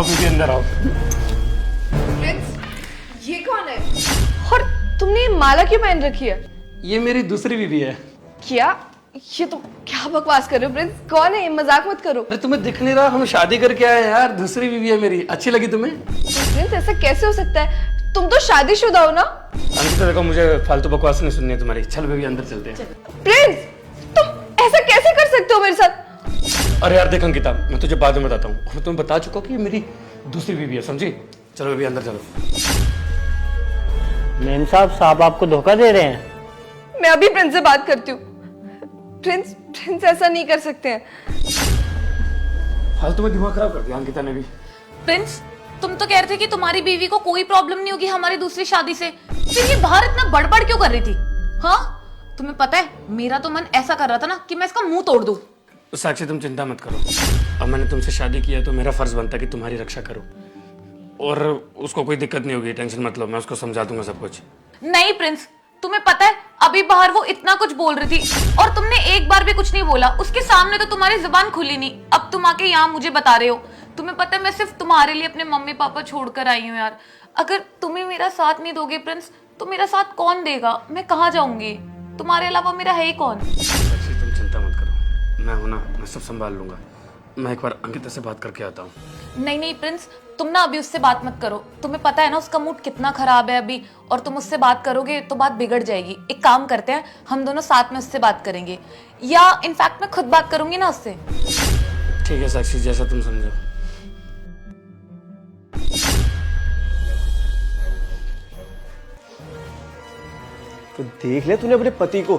आओ बीबी अंदर आओ। प्रिंस, ये कौन है? और तुमने ये माला क्यों पहन रखी है? ये मेरी दूसरी बीवी है। क्या? ये तो क्या बकवास कर रहे हो प्रिंस? कौन है ये? मजाक मत करो। अरे तुम्हें दिख नहीं रहा, हम शादी करके आए हैं यार। दूसरी बीवी है मेरी। अच्छी लगी तुम्हें? प्रिंस ऐसा कैसे हो सकता है? तुम तो शादीशुदा हो ना? अंकिता देखो, मुझे फालतू बकवास नहीं सुननी है तुम्हारी। चल बेबी अंदर चलते हैं। प्रिंस, तुम ऐसा कैसे कर सकते हो मेरे साथ? अरे यार देख अंकिता, मैं तुझे बाद में बताता हूँ। मैं तुम्हें बता चुका कि ये मेरी दूसरी बीवी है, समझी? चलो बेबी अंदर चलो। मेम साहब आपको धोखा दे रहे हैं। मैं अभी प्रिंस से बात करती हूँ। प्रिंस प्रिंस ऐसा नहीं कर सकते हैं। फालतू में दिमाग खराब कर दिया अंकिता ने भी। प्रिंस, तुम तो कह रहे थे कि तुम्हारी बीवी को कोई प्रॉब्लम नहीं होगी हमारी दूसरी शादी से, फिर ये बाहर इतना बड़बड़ क्यों कर रही थी? हाँ, तुम्हें पता है मेरा तो मन ऐसा कर रहा था ना कि मैं इसका मुंह तोड़ दूं। साक्षी तुम चिंता मत करो। अब मैंने तुमसे शादी किया तो मेरा फर्ज बनता है कि तुम्हारी रक्षा करो, और उसको कोई दिक्कत नहीं होगी। टेंशन मत लो, मैं उसको समझा दूंगा सब कुछ। नहीं प्रिंस, तुम्हें पता है अभी बाहर वो इतना कुछ बोल रही थी और तुमने एक बार भी कुछ नहीं बोला। उसके सामने तो तुम्हारी जुबान खुली नहीं, अब तुम आके यहाँ मुझे बता रहे हो। तुम्हें पता है मैं सिर्फ तुम्हारे लिए अपने मम्मी पापा छोड़कर आई हूँ यार। अगर तुम्हें मेरा साथ नहीं दोगे प्रिंस, तो मेरा साथ कौन देगा? मैं कहाँ जाऊंगी? तुम्हारे अलावा मेरा है ही कौन? साक्षी तुम चिंता मत करो, मैं हूं ना, मैं सब संभाल लूंगा। मैं एक बार अंकिता से बात करके आता हूँ। नहीं नहीं प्रिंस, तुम ना अभी उससे बात मत करो। तुम्हें पता है ना उसका मूड कितना खराब है अभी, और तुम उससे बात करोगे तो बात बिगड़ जाएगी। एक काम करते हैं, हम दोनों साथ में उससे बात करेंगे, या इनफैक्ट मैं खुद बात करूंगी ना उससे। ठीक है साक्षी, जैसा तुम समझो। तो देख ले तूने अपने पति को।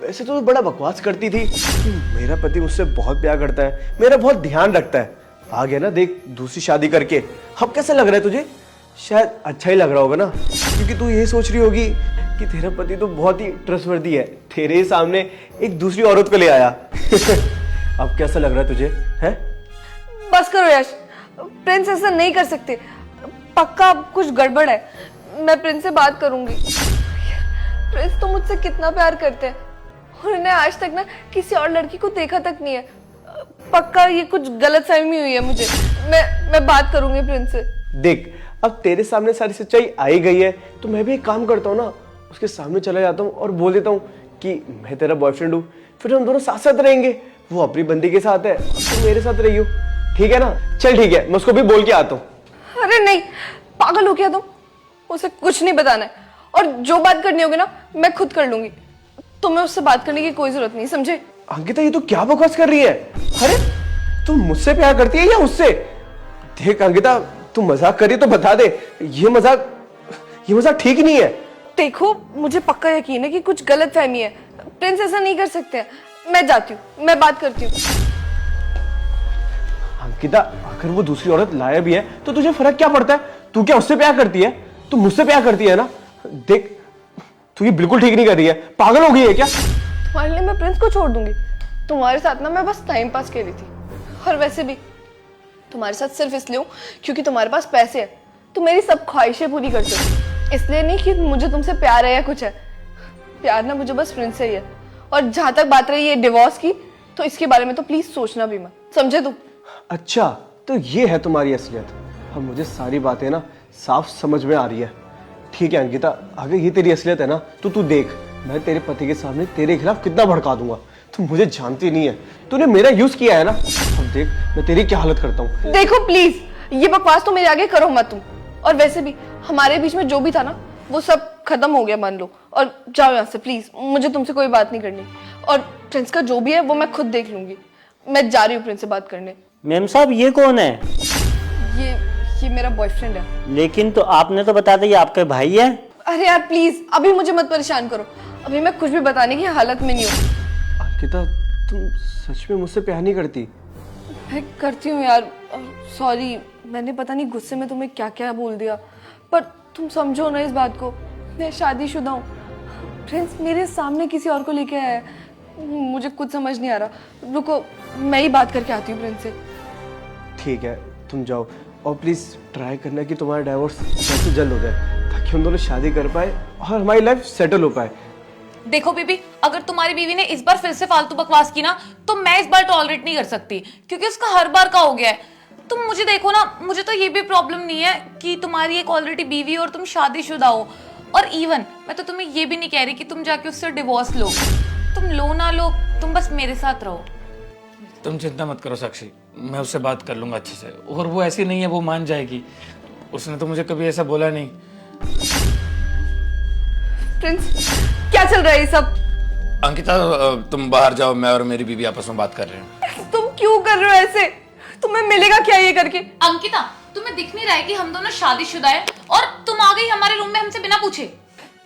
वैसे तो बड़ा बकवास करती थी कि मेरा पति मुझसे बहुत प्यार करता है, मेरा बहुत ध्यान रखता है। आ गया ना देख दूसरी शादी करके। अब कैसा लग रहा है तुझे? शायद अच्छा ही लग रहा होगा ना, क्योंकि तू ये सोच रही होगी कि तेरा पति तो बहुत ही ट्रस्टवर्दी है, तेरे ही सामने एक दूसरी औरत को ले आया। अब कैसा लग रहा है तुझे? है? बस करो यश, प्रिंस ऐसा नहीं कर सकते। पक्का कुछ गड़बड़ है। मैं प्रिंस से बात करूंगी। प्रिंस तो मुझसे कितना प्यार करते हैं, और उन्हें आज तक ना किसी और लड़की को देखा तक नहीं है। पक्का ये कुछ गलतफहमी हुई है मुझे। मैं बात करूंगी प्रिंस से। देख अब तेरे सामने सारी सच्चाई आई गई है, तो मैं भी एक काम करता हूँ ना, उसके सामने चला जाता हूँ और बोल देता हूँ कि मैं तेरा बॉयफ्रेंड हूँ। फिर हम दोनों साथ साथ रहेंगे। वो अपनी बंदी के साथ है, तुम मेरे साथ रही हो। ठीक है ना? चल ठीक है, मैं उसको भी बोल के आता हूँ। अरे नहीं, पागल हो गया तुम? उसे कुछ नहीं बताना है, और जो बात करनी होगी ना मैं खुद कर लूंगी। तुम्हें उससे बात करने की कोई जरूरत नहीं, समझे? अंकिता ये तो क्या बकवास कर रही है? अरे तुम मुझसे प्यार करती है या उससे? देख अंकिता, तू मजाक कर रही है तो बता दे, ये मजाक ठीक नहीं है। देखो मुझे पक्का यकीन है कि कुछ गलतफहमी है। प्रिंस ऐसा नहीं कर सकते। मैं जाती हूँ, मैं बात करती हूँ। अंकिता अगर वो दूसरी औरत लाया भी है तो तुझे फर्क क्या पड़ता है? तू क्या उससे प्यार करती है? तू मुझसे प्यार करती है ना? देख तू ये बिल्कुल ठीक नहीं कर रही है। पागल हो गई है क्या? तुम्हारे लिए मैं प्रिंस को छोड़ दूंगी? तुम्हारे साथ ना मैं बस टाइम पास के लिए थी, और वैसे भी तुम्हारे साथ सिर्फ इसलिए हूँ क्योंकि तुम्हारे पास पैसे है। तुम मेरी सब ख्वाहिशें पूरी करते हो, इसलिए नहीं कि मुझे तुमसे प्यार है या कुछ है। प्यार ना मुझे बस प्रिंस से ही है। और जहां तक बात रही है डिवोर्स की, तो इसके बारे में तो प्लीज सोचना भी मत, समझे तुम? अच्छा तो ये है तुम्हारी असलियत। अब मुझे सारी बातें ना साफ समझ में आ रही है। ठीक है अंकिता, अगर ये तेरी असलियत है ना तो तू देख, मैं तेरे पति के सामने तेरे खिलाफ कितना भड़का दूंगा। तू मुझे जानती नहीं है, तूने मेरा यूज किया है ना। अब देख मैं तेरी क्या हालत करता हूँ। देखो प्लीज, ये बकवास तो मेरे आगे करो मत तुम। और वैसे भी हमारे बीच में जो भी था ना वो सब खत्म हो गया मान लो, और जाओ यहाँ से प्लीज। मुझे तुमसे कोई बात नहीं करनी, और प्रिंस का जो भी है वो मैं खुद देख लूंगी। मैं जा रही हूँ प्रिंस से बात करने। मेम साहब ये कौन है? ये मेरा बॉयफ्रेंड है। लेकिन तो आपने तो बता दिया आपके भाई है। अरे यार प्लीज अभी मुझे मत परेशान करो, अभी मैं कुछ भी बताने की हालत में नहीं हूँ। अंकिता तुम सच में मुझसे प्यार नहीं करती? मैं करती हूँ यार, सॉरी मैंने पता नहीं गुस्से में तुम्हें क्या क्या बोल दिया, पर तुम समझो ना इस बात को। मैं शादीशुदा हूँ, प्रिंस मेरे सामने किसी और को लेके आया है। मुझे कुछ समझ नहीं आ रहा। रुको मैं ही बात करके आती हूँ प्रिंस से। ठीक है तुम जाओ, और प्लीज ट्राई करना कि तुम्हारा डाइवोर्स जल्द से जल्द हो जाए, ताकि हम दोनों शादी कर पाए और हमारी लाइफ सेटल हो पाए। देखो बीबी, अगर तुम्हारी बीवी ने इस बार फिर से फालतू बकवास की ना, तो मैं इस बार टॉलरेट नहीं कर सकती, क्योंकि उसका हर बार का हो गया है। तुम मुझे देखो ना, मुझे तो ये भी प्रॉब्लम नहीं है कि तुम्हारी एक ऑलरेडी बीवी और तुम शादीशुदा हो। और इवन मैं तो तुम्हें ये भी नहीं कह रही कि तुम जाके उससे डिवोर्स लो। तुम लो ना लो, तुम बस मेरे साथ रहो। तुम चिंता मत करो साक्षी, मैं उससे बात कर लूंगा अच्छे से। और वो ऐसी नहीं है, वो मान जाएगी। उसने तो मुझे कभी ऐसा बोला नहीं। प्रिंस, क्या चल रहा है ये सब? अंकिता, तुम बाहर जाओ, मैं और मेरी बीवी आपस में बात कर रहे हैं। तुम क्यों कर रहे हो ऐसे? तुम्हें मिलेगा क्या ये करके? अंकिता, तुम्हें दिख नहीं रहा है कि हम दोनों शादीशुदा है और तुम आ गई हमारे रूम में हमसे बिना पूछे?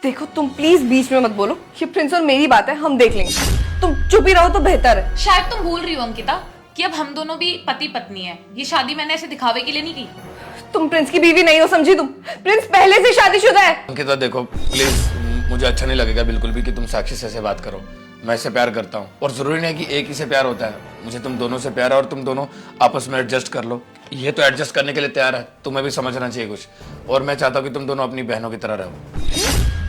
देखो, तुम प्लीज बीच में मत बोलो। ये प्रिंस और मेरी बात है, हम देख लेंगे। तुम चुप ही रहो तो बेहतर है। शायद तुम भूल रही हो अंकिता कि अब हम दोनों भी पति पत्नी है। ये शादी मैंने ऐसे दिखावे के लिए नहीं की। तुम प्रिंस की बीवी नहीं हो, समझी तुम? प्रिंस पहले से शादीशुदा है। अंकिता देखो प्लीज, मुझे अच्छा नहीं लगेगा बिल्कुल भी कि तुम साक्षी से ऐसे बात करो। मैं इससे प्यार करता हूँ और जरूरी नहीं है कि एक ही से प्यार होता है। मुझे तुम दोनों से प्यार है और तुम दोनों आपस में एडजस्ट कर लो। ये तो एडजस्ट करने के लिए तैयार है, तुम्हें भी समझना चाहिए कुछ। और मैं चाहता हूँ कि तुम दोनों अपनी बहनों की तरह रहो।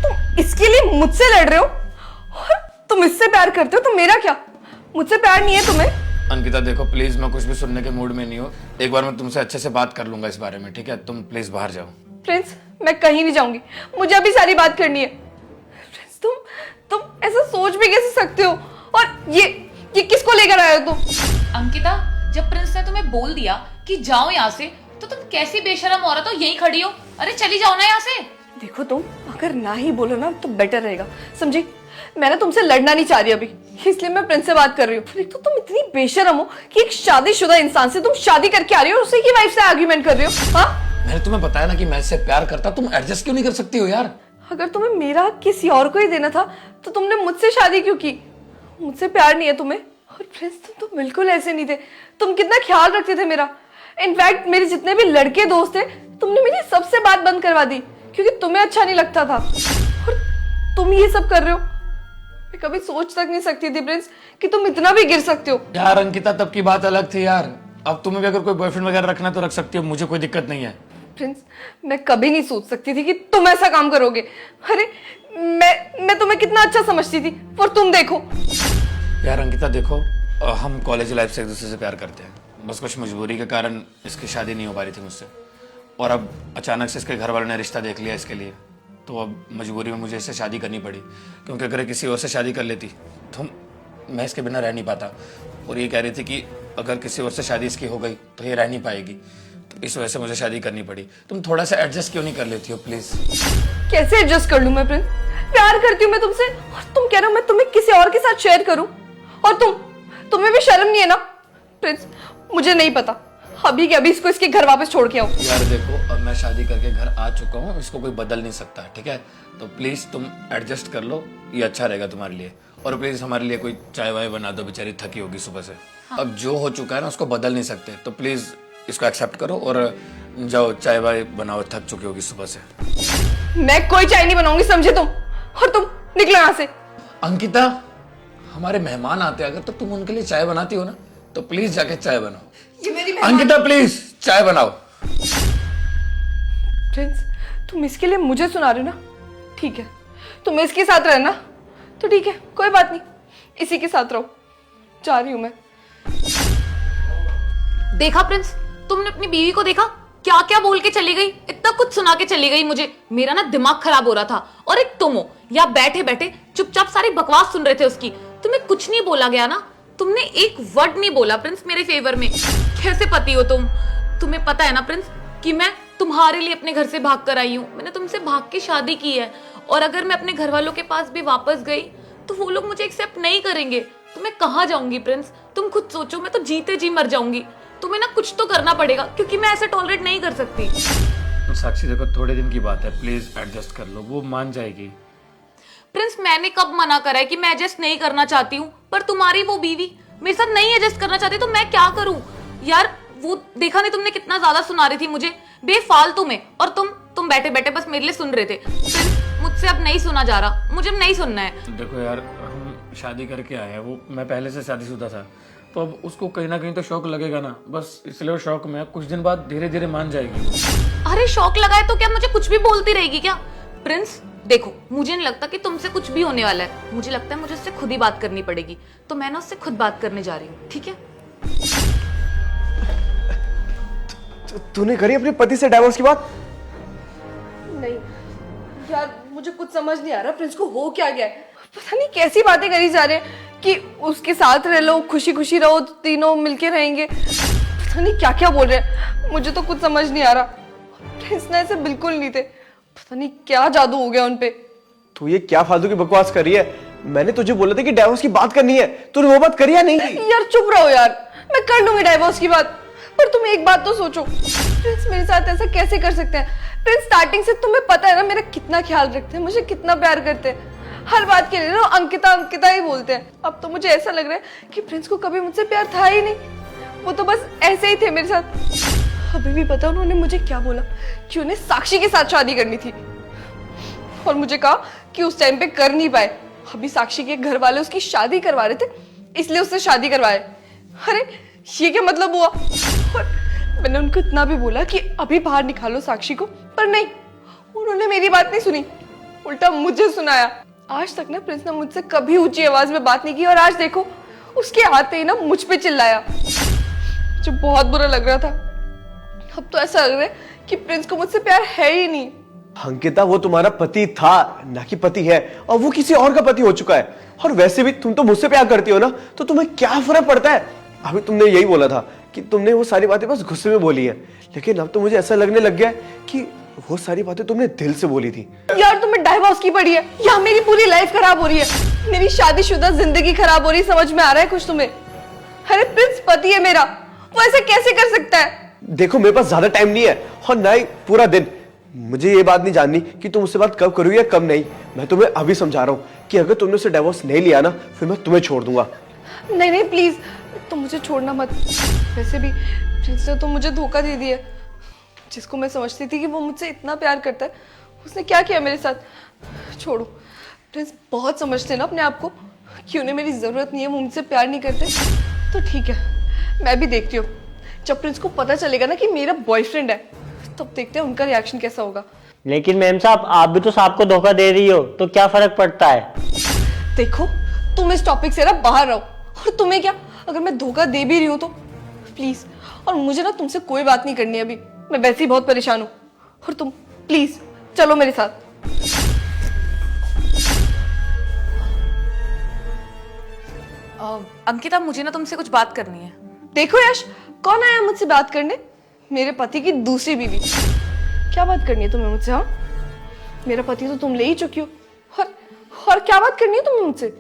तुम इसके लिए मुझसे लड़ रहे हो और तुम इससे प्यार करते हो तो मेरा क्या? मुझसे प्यार नहीं है तुम्हें? अंकिता देखो प्लीज, मैं कुछ भी सुनने के मूड में नहीं हूँ। एक बार मैं तुमसे अच्छे से बात कर लूंगा इस बारे में, ठीक है? तुम प्लीज बाहर जाओ। प्रिंस, मैं कहीं नहीं जाऊंगी, मुझे अभी सारी बात करनी है। प्रिंस, तुम ऐसा सोच भी कैसे सकते हो? और ये किसको लेकर आए हो तुम? अंकिता, जब प्रिंस ने तुम्हें बोल दिया कि जाओ यहाँ से, तो तुम कैसी बेशरम औरत हो, यहीं खड़ी हो। अरे चली जाओ ना यहाँ से। देखो, तुम अगर ना ही बोलो ना तो बेटर रहेगा, समझी? मैं ना तुमसे लड़ना नहीं चाह रही अभी, इसलिए मैं प्रिंस से बात कर रही हूँ। तो तुम इतनी बेशरम हो कि एक शादीशुदा इंसान से तुम शादी करके आ रही हो और उसी की वाइफ से आर्ग्यूमेंट कर रही हो। हाँ, मैंने तुम्हें बताया ना कि मैं इससे प्यार करता, तुम एडजस्ट क्यों नहीं कर सकती हो यार? अगर तुम्हें मेरा हक किसी और को ही देना था तो तुमने मुझसे शादी क्यों की? मुझसे प्यार नहीं है तुम्हें? और प्रिंस, तुम तो बिल्कुल ऐसे नहीं थे। तुम कितना ख्याल रखते थे मेरा। इनफैक्ट मेरे जितने भी लड़के दोस्त थे, तुमने मेरी सबसे बात बंद करवा दी क्योंकि तुम्हें अच्छा नहीं लगता था। और तुम ये सब कर रहे हो। मैं कभी सोच तक नहीं सकती थी प्रिंस कि तुम इतना भी गिर सकते हो। यार अंकिता, तब की बात अलग थी यार। अब तुम्हें भी अगर कोई बॉयफ्रेंड वगैरह रखना तो रख सकती हो, मुझे कोई दिक्कत नहीं है। प्रिंस, मैं कभी नहीं सोच सकती थी कि तुम ऐसा काम करोगे। अरे मैं तुम्हें कितना अच्छा समझती थी, और तुम देखो। यार अंकिता देखो, हम कॉलेज लाइफ से एक दूसरे से प्यार करते हैं। बस कुछ मजबूरी के कारण इसकी शादी नहीं हो पा रही थी मुझसे। और अब अचानक से इसके घर वालों ने रिश्ता देख लिया इसके लिए, तो अब मजबूरी में मुझे इससे शादी करनी पड़ी। क्योंकि अगर किसी और से शादी कर लेती तो मैं इसके बिना रह नहीं पाता। और ये कह रही थी कि अगर किसी और से शादी इसकी हो गई तो ये रह नहीं पाएगी, तो इस वजह से मुझे शादी करनी पड़ी। तुम थोड़ा सा एडजस्ट क्यों नहीं कर लेती हो प्लीज? कैसे एडजस्ट कर लूं मैं प्रिंस? प्यार करती हूँ मैं तुमसे और तुम कह रहे हो मैं तुम्हें किसी और के साथ शेयर करूं? और तुम्हें भी शर्म नहीं है ना? प्रिंस, मुझे नहीं पता, अभी के अभी इसको इसके घर वापस छोड़ के आओ। यार देखो, अब मैं शादी करके घर आ चुका हूँ, इसको कोई बदल नहीं सकता, ठीक है? तो प्लीज तुम एडजस्ट कर लो, ये अच्छा रहेगा तुम्हारे लिए। और प्लीज हमारे लिए कोई चाय वाय बना दो, बेचारी थकी होगी सुबह से। अब जो हो चुका है ना उसको बदल नहीं सकते, तो प्लीज इसको एक्सेप्ट करो और जाओ चाय वाय बनाओ, थक चुकी होगी सुबह से। मैं कोई चाय नहीं बनाऊंगी, समझे तुम? और तुम निकलो यहाँ से। अंकिता, हमारे मेहमान आते हैं, अगर तो तुम उनके लिए चाय बनाती हो ना तो प्लीज जाके चाय बनाओ। ये मेरी अंकिता प्लीज चाय बनाओ। प्रिंस, तुम इसके लिए मुझे सुना रहे हो ना? ठीक है, तुम इसके साथ रहना तो ठीक है, कोई बात नहीं, इसी के साथ रहो। जा रही हूं मैं। देखा प्रिंस, तुमने अपनी बीवी को देखा, क्या क्या बोल के चली गई, इतना कुछ सुना के चली गई मुझे। मेरा ना दिमाग खराब हो रहा था। और एक तुम हो, या बैठे बैठे चुपचाप सारी बकवास सुन रहे थे उसकी। तुम्हें कुछ नहीं बोला गया ना, तुमने एक वर्ड नहीं बोला प्रिंस मेरे फेवर में। कैसे पति हो तुम? तुम्हें पता है ना प्रिंस कि मैं तुम्हारे लिए अपने घर से भाग कर आई हूँ। मैंने तुमसे भाग के शादी की है, और अगर मैं अपने घर वालों के पास भी वापस गई तो वो लोग मुझे एक्सेप्ट नहीं करेंगे। तो मैं कहाँ जाऊंगी प्रिंस? तुम खुद सोचो, मैं तो जीते जी मर जाऊंगी। तुम्हें ना कुछ तो करना पड़ेगा, क्योंकि मैं ऐसे टॉलरेट नहीं कर सकती। साक्षी देखो, थोड़े दिन की बात है, प्लीज एडजस्ट कर लो, वो मान जाएगी। प्रिंस, मैंने कब मना करा है कि मैं एडजस्ट नहीं करना चाहती हूँ? पर तुम्हारी वो बीवी मेरे साथ नहीं एडजस्ट करना चाहती, तो मैं क्या करूँ यार? वो देखा नहीं तुमने कितना ज्यादा सुना रही थी मुझे बेफालतू में, और तुम बैठे बैठे बस मेरे लिए सुन रहे थे। प्रिंस, मुझसे अब नहीं सुना जा रहा, मुझे अब नहीं सुनना है। देखो यार, हम शादी करके आए हैं, वो मैं पहले से शादीशुदा था, तो अब उसको कहीं ना कहीं तो शौक लगेगा ना, बस इसलिए वो शौक में कुछ दिन बाद धीरे धीरे मान जाएगी। अरे शौक लगाए तो क्या मुझे कुछ भी बोलती रहेगी क्या? प्रिंस देखो, मुझे नहीं लगता कि तुमसे कुछ भी होने वाला है। मुझे लगता है मुझे उससे खुद ही बात करनी पड़ेगी, तो मैं ना उससे खुद बात करने जा रही हूँ, ठीक है? तूने करी अपने पति से डाइवोर्स की बात? नहीं यार, मुझे कुछ समझ नहीं आ रहा प्रिंस को हो क्या गया है। पता नहीं कैसी बातें करी जा रहे हैं कि उसके साथ रह लो, खुशी खुशी रहो, तीनों मिलके रहेंगे। पता नहीं क्या क्या बोल रहे हैं, मुझे तो कुछ समझ नहीं आ रहा। प्रिंस ना ऐसे बिल्कुल नहीं थे, पता नहीं क्या जादू हो गया उनपे। तू ये क्या फालतू की बकवास कर रही है? मैंने तुझे बोला था कि डाइवोर्स की बात करनी है, तूने वो बात करी या नहीं? यार चुप रहो यार, मैं कर लूंगी डाइवोर्स की बात, पर तुम एक बात तो सोचो, प्रिंस मेरे साथ ऐसा कैसे कर सकते हैं? प्रिंस स्टार्टिंग से तुम्हें पता है ना मेरा कितना ख्याल रखते हैं, मुझे कितना प्यार करते हैं, हर बात के लिए ना अंकिता अंकिता ही बोलते हैं। अब तो मुझे ऐसा लग रहा है कि प्रिंस को कभी मुझसे प्यार था ही नहीं, वो तो बस ऐसे ही थे मेरे साथ। अभी भी पता उन्होंने मुझे क्या बोला कि उन्हें साक्षी के साथ शादी करनी थी, और मुझे कहा कि उस टाइम पे कर नहीं पाए, अभी साक्षी के घर वाले उसकी शादी करवा रहे थे इसलिए उससे शादी करवाए। अरे ये क्या मतलब हुआ? और मैंने उनको इतना भी बोला कि अभी बाहर निकालो साक्षी को, पर नहीं, उन्होंने मेरी बात नहीं सुनी, उल्टा मुझे सुनाया। आज तक ना प्रिंस ने मुझसे कभी ऊंची आवाज में बात नहीं की, और आज देखो उसके आते ही ना मुझ पे चिल्लाया। मुझे बहुत बुरा लग रहा था। अब तो ऐसा लग रहा है कि प्रिंस को मुझसे प्यार है ही नहीं। अंकिता, वो तुम्हारा पति था ना कि पति है, और वो किसी और का पति हो चुका है। और वैसे भी तुम तो मुझसे प्यार करती हो ना, तो तुम्हें क्या फर्क पड़ता है? अभी तुमने यही बोला था कि तुमने वो सारी बातें बस गुस्से में बोली है, लेकिन अब तो मुझे ऐसा लगने लग गया है कि वो सारी बातें तुमने दिल से बोली थी। यार तुम्हें डाइवोर्स की पड़ी है या मेरी पूरी लाइफ खराब हो रही है, मेरी शादीशुदा जिंदगी खराब हो रही है, समझ में आ रहा है कुछ तुम्हें? अरे प्रिंस पति है मेरा, वो ऐसे कैसे कर सकता है? देखो मेरे पास ज्यादा टाइम नहीं है, और ना ही पूरा दिन। मुझे ये बात नहीं जाननी कि तुम उससे बात कब करोगे या कब नहीं। मैं तुम्हें अभी समझा रहा हूँ कि अगर तुमने उससे डाइवोर्स नहीं लिया ना, फिर मैं तुम्हें छोड़ दूंगा। नहीं नहीं प्लीज, तुम मुझे छोड़ना मत। वैसे भी प्रिंस ने तो मुझे धोखा दे दिया, जिसको मैं समझती थी कि वो मुझसे इतना प्यार करता है, उसने क्या किया मेरे साथ। छोड़ो, प्रिंस बहुत समझते ना अपने आप को कि उन्हें मेरी जरूरत नहीं है, वो मुझसे प्यार नहीं करते। तो ठीक है, मैं भी देखती हूँ, जब प्रिंस को पता चलेगा ना कि मेरा बॉयफ्रेंड है, तब देखते हैं उनका रिएक्शन कैसा होगा। लेकिन मैम साहब, आप भी तो साहब को धोखा दे रही हो, तो क्या फर्क पड़ता है? देखो तुम इस टॉपिक से ना बाहर रहो, और तुम्हें क्या, अगर मैं धोखा दे भी रही हूँ तो प्लीज, और मुझे ना तुमसे कोई बात नहीं करनी अभी, मैं वैसे ही बहुत परेशान हूँ, और तुम प्लीज चलो मेरे साथ। अंकिता, मुझे ना तुमसे कुछ बात करनी है। देखो यश, कौन आया मुझसे बात करने? मेरे पति की दूसरी बीवी। क्या बात करनी है तुम्हें मुझसे? हाँ, मेरा पति तो तुम ले ही चुकी हो, और क्या बात करनी है तुम्हें मुझसे?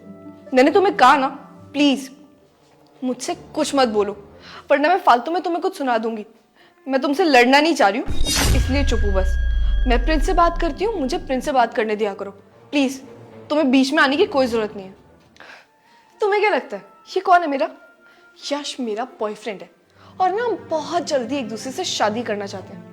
मैंने तुम्हें कहा ना, प्लीज मुझसे कुछ मत बोलो, वरना मैं फालतू में तुम्हें कुछ सुना दूंगी। मैं तुमसे लड़ना नहीं चाह रही हूँ, इसलिए चुप हूँ बस। मैं प्रिंस से बात करती हूँ, मुझे प्रिंस से बात करने दिया करो प्लीज, तुम्हें बीच में आने की कोई जरूरत नहीं है। तुम्हें क्या लगता है ये कौन है? मेरा यश मेरा बॉयफ्रेंड है, और ना हम बहुत जल्दी एक दूसरे से शादी करना चाहते हैं।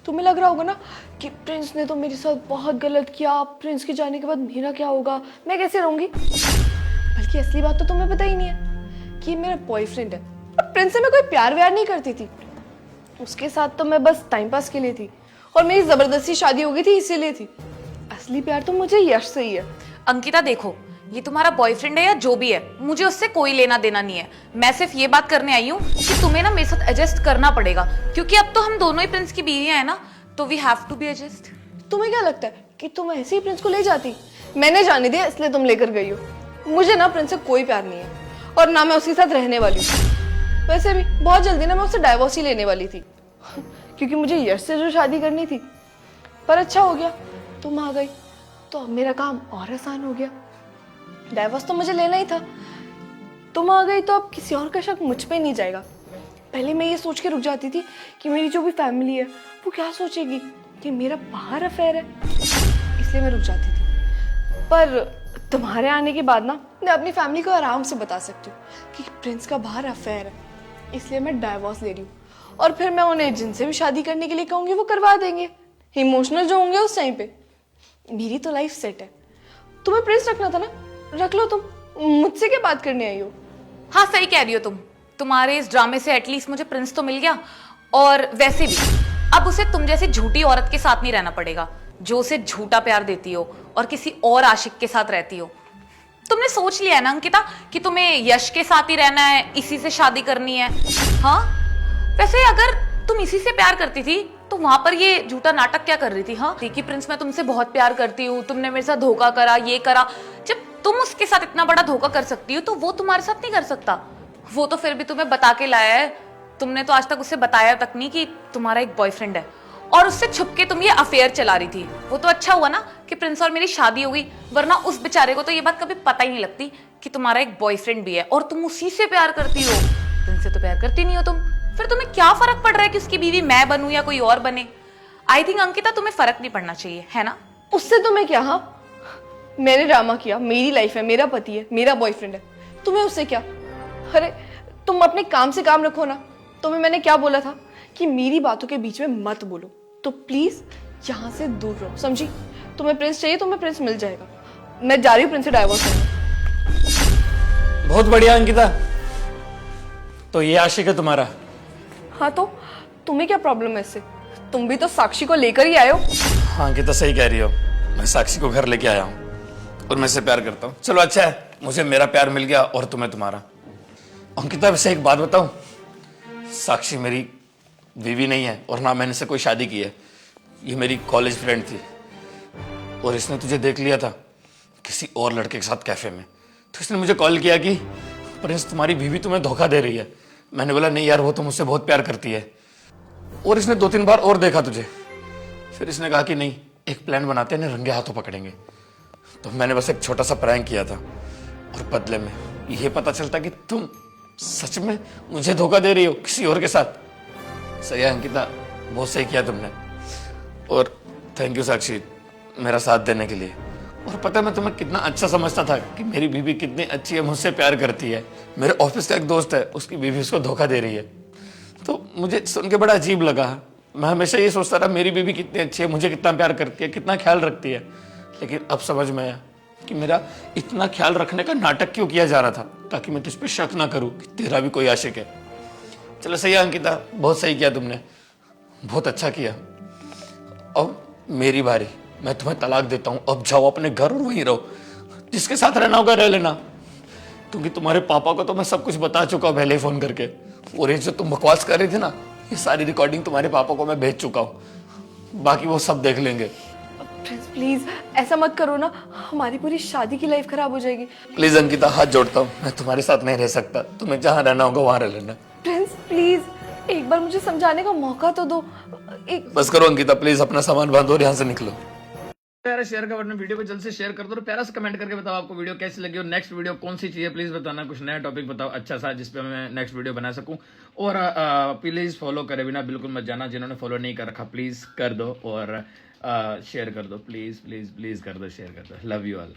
तुम्हें लग रहा होगा ना कि प्रिंस ने तो मेरे साथ बहुत गलत किया, प्रिंस के जाने के बाद मेरा क्या होगा, मैं कैसे रहूंगी? बल्कि असली बात तो तुम्हें पता ही नहीं है कि मेरा बॉयफ्रेंड है, और प्रिंस से मैं कोई प्यार व्यार नहीं करती थी, उसके साथ तो मैं बस टाइम पास के लिए थी, और मेरी जबरदस्ती शादी हो गई थी इसीलिए थी। असली प्यार तो मुझे यश से ही है। अंकिता देखो, ये तुम्हारा बॉयफ्रेंड है या जो भी है, मुझे उससे कोई लेना देना नहीं है। मैं सिर्फ ये बात करने आई हूँ कि तुम्हें ना मेरे साथ एडजस्ट करना पड़ेगा, क्योंकि अब तो हम दोनों ही प्रिंस की बीवियां हैं ना, तो we have to be adjust. तुम्हें क्या लगता है कि तुम ऐसे ही प्रिंस को ले जाती? मैंने जाने दिया इसलिए तुम लेकर गई हो। मुझे ना प्रिंस से कोई प्यार नहीं है, और ना मैं उसके साथ रहने वाली हूँ। वैसे भी बहुत जल्दी ना मैं उससे डाइवोर्स ही लेने वाली थी, क्योंकि मुझे यश से जो शादी करनी थी। पर अच्छा हो गया तुम आ गई, तो अब मेरा काम और आसान हो गया। डाइवोर्स तो मुझे लेना ही था, तुम आ गई तो अब किसी और का शक मुझ पे नहीं जाएगा। पहले मैं ये सोच के रुक जाती थी कि मेरी जो भी फैमिली है वो क्या सोचेगी कि मेरा बाहर अफेयर है, इसलिए मैं रुक जाती थी। पर तुम्हारे आने के बाद ना मैं अपनी फैमिली को आराम से बता सकती हूँ कि प्रिंस का बाहर अफेयर है, इसलिए मैं डाइवोर्स ले रही हूँ, और फिर मैं उन्हें जिनसे भी शादी करने के लिए कहूँगी वो करवा देंगे, इमोशनल जो होंगे उस टाइम पे। मेरी तो लाइफ सेट है। तुम्हें प्रिंस रखना था ना, रख लो, तुम मुझसे क्या बात करने आई हो? हाँ सही कह रही हो तुम, तुम्हारे इस ड्रामे से एटलीस्ट मुझे प्रिंस तो मिल गया, और वैसे भी अब उसे तुम जैसी झूठी औरत के साथ नहीं रहना पड़ेगा जो उसे झूठा प्यार देती हो और किसी और आशिक के साथ रहती हो। तुमने सोच लिया है ना अंकिता कि तुम्हें यश के साथ ही रहना है, इसी से शादी करनी है? हाँ, वैसे अगर तुम इसी से प्यार करती थी तो वहां पर ये झूठा नाटक क्या कर रही थी? हाँ, कि प्रिंस मैं तुमसे बहुत प्यार करती हूँ, तुमने मेरे साथ धोखा करा, ये करा। जब तुम उसके साथ इतना बड़ा धोखा कर सकती हो तो वो तुम्हारे साथ नहीं कर सकता। वो तो फिर भी तुम्हें बता के लाया है, तुमने तो आज तक उसे बताया तक नहीं कि तुम्हारा एक बॉयफ्रेंड है, और उससे छुप के तुम ये अफेयर चला रही थी। वो तो अच्छा हुआ ना कि प्रिंस और मेरी शादी हो गई, वरना उस बेचारे को तो ये बात कभी पता ही नहीं लगती कि तुम्हारा एक बॉयफ्रेंड भी है और तुम उसी से प्यार करती हो। प्रिंस से तो प्यार करती नहीं हो तुम, फिर तुम्हें क्या फर्क पड़ रहा है कि उसकी बीवी मैं बनूं या कोई और बने? आई थिंक अंकिता तुम्हें फर्क नहीं पड़ना चाहिए, है ना? उससे तुम्हें क्या? हाँ, मैंने ड्रामा किया, मेरी लाइफ है, मेरा पति है, मेरा बॉयफ्रेंड है, तुम्हें उससे क्या? अरे तुम अपने काम से काम रखो ना। तुम्हें मैंने क्या बोला था कि मेरी बातों के बीच में मत बोलो, तो प्लीज यहाँ से दूर रहो, समझी? तुम्हें प्रिंस चाहिए, तुम्हें प्रिंस मिल जाएगा। मैं जा रही हूँ प्रिंस से डाइवोर्स करने। बहुत बढ़िया अंकिता, तो ये आशिक है तुम्हारा? हाँ, तो तुम्हें क्या प्रॉब्लम है इससे? तुम भी तो साक्षी को लेकर ही आए हो। हाँ अंकिता सही कह रही हो, मैं साक्षी को घर लेके आया हूँ और मैं इससे प्यार करता हूँ। चलो अच्छा है, मुझे मेरा प्यार मिल गया और तुम्हें तुम्हारा। अंकिता वैसे एक बात बताऊं, साक्षी मेरी बीवी नहीं है और ना मैंने इससे कोई शादी की है। ये मेरी कॉलेज फ्रेंड थी और इसने तुझे देख लिया था किसी और लड़के के साथ कैफे में, तो इसने मुझे कॉल किया कि प्रिंस तुम्हारी बीवी तुम्हें धोखा दे रही है। मैंने बोला नहीं यार, वो तो मुझसे बहुत प्यार करती है। और इसने 2-3 बार और देखा तुझे, फिर इसने कहा कि नहीं, एक प्लान बनाते हैं, रंगे हाथों पकड़ेंगे। तो मैंने बस एक छोटा सा प्रैंक किया था और बदले में ये पता चलता कि तुम सच में मुझे धोखा दे रही हो किसी और के साथ। सही है अंकिता, बहुत सही किया तुमने, और थैंक यू साक्षी मेरा साथ देने के लिए। और पता है मैं तुम्हें कितना अच्छा समझता था कि मेरी बीवी कितनी अच्छी है, मुझसे प्यार करती है। मेरे ऑफिस का एक दोस्त है, उसकी बीवी उसको धोखा दे रही है, तो मुझे सुन के बड़ा अजीब लगा। मैं हमेशा ये सोचता था मेरी बीवी कितनी अच्छी है, मुझे कितना प्यार करती है, कितना ख्याल रखती है। लेकिन अब समझ में आया कि मेरा इतना ख्याल रखने का नाटक क्यों किया जा रहा था, ताकि मैं तुझ पर शक ना करूं कि तेरा भी कोई आशिक है। चलो सही है अंकिता, बहुत सही किया तुमने, बहुत अच्छा किया। अब मेरी बारी, मैं तुम्हें तलाक देता हूं। अब जाओ अपने घर और वहीं रहो, जिसके साथ रहना होगा रह लेना, क्योंकि तुम्हारे पापा को तो मैं सब कुछ बता चुका हूं पहले ही फोन करके। और ये जो तुम बकवास कर रही थी ना, ये सारी रिकॉर्डिंग तुम्हारे पापा को मैं भेज चुका हूं, बाकी वो सब देख लेंगे। प्रिंस प्लीज ऐसा मत करो ना, हमारी पूरी शादी की लाइफ खराब हो जाएगी। प्लीज अंकिता, हाथ जोड़ता हूँ, मैं तुम्हारे साथ नहीं रह सकता, तुम्हें जहां रहना होगा वहां रह लेना। प्रिंस प्लीज एक बार मुझे समझाने का मौका तो दो। एक बस करो अंकिता, प्लीज अपना सामान बांधो और यहाँ से निकलो। प्यारा शेयर का बटन, वीडियो को जल्द से शेयर कर दो और प्यारा सा कमेंट करके बताओ आपको वीडियो कैसी लगी और नेक्स्ट वीडियो कौन सी चाहिए प्लीज बताना। कुछ नया टॉपिक बताओ अच्छा सा जिसपे मैं नेक्स्ट वीडियो बना सकूं। और प्लीज फॉलो करे बिना बिल्कुल मत जाना, जिन्होंने फॉलो नहीं कर रखा प्लीज कर दो और शेयर कर दो, प्लीज प्लीज प्लीज कर दो, शेयर कर दो। Love you all.